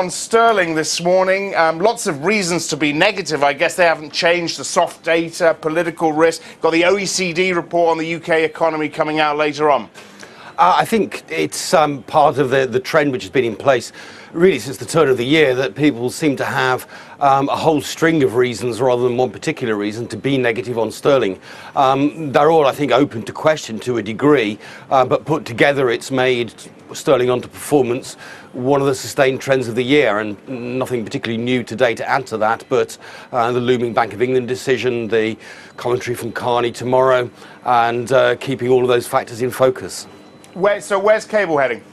On sterling this morning, lots of reasons to be negative. I guess they haven't changed. The soft data, political risk. Got the OECD report on the UK economy coming out later on. I think it's part of the trend which has been in place really since the turn of the year, that people seem to have a whole string of reasons rather than one particular reason to be negative on sterling. They're all, I think, open to question to a degree, but put together it's made sterling Underperformance one of the sustained trends of the year, and nothing particularly new today to add to that, but the looming Bank of England decision, the commentary from Carney tomorrow, and keeping all of those factors in focus. So where's cable heading?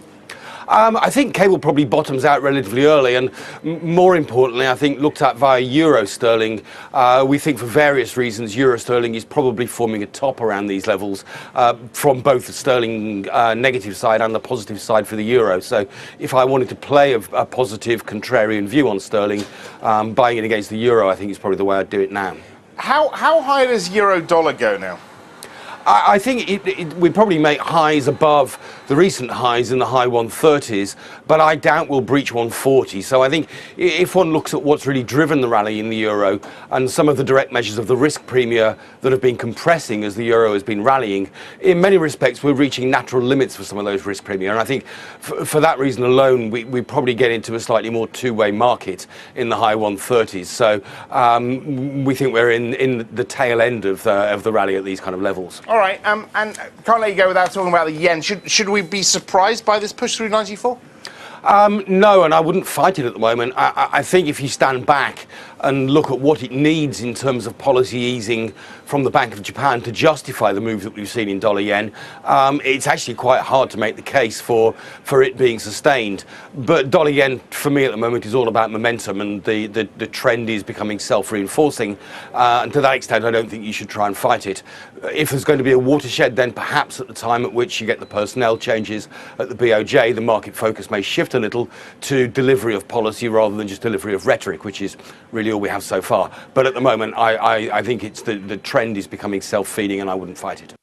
I think cable probably bottoms out relatively early, and more importantly, I think looked at via euro sterling, we think for various reasons euro sterling is probably forming a top around these levels from both the sterling negative side and the positive side for the euro. So if I wanted to play a positive contrarian view on sterling, buying it against the euro I think is probably the way I'd do it now. How high does euro dollar go now? I think we probably make highs above the recent highs in the high 130s, but I doubt we'll breach 140. So I think if one looks at what's really driven the rally in the euro and some of the direct measures of the risk premia that have been compressing as the euro has been rallying, in many respects we're reaching natural limits for some of those risk premia. And I think for that reason alone, we probably get into a slightly more two-way market in the high 130s. So we think we're in the tail end of the rally at these kind of levels. All right, and can't let you go without talking about the yen. Should we be surprised by this push through 94? No, and I wouldn't fight it at the moment. I think if you stand back and look at what it needs in terms of policy easing from the Bank of Japan to justify the move that we've seen in dollar yen, it's actually quite hard to make the case for it being sustained. But dollar yen for me at the moment is all about momentum, and the trend is becoming self-reinforcing, and to that extent I don't think you should try and fight it. If there's going to be a watershed, then perhaps at the time at which you get the personnel changes at the BOJ, the market focus may shift a little to delivery of policy rather than just delivery of rhetoric, which is really all we have so far. But at the moment I think it's the trend is becoming self-feeding, and I wouldn't fight it.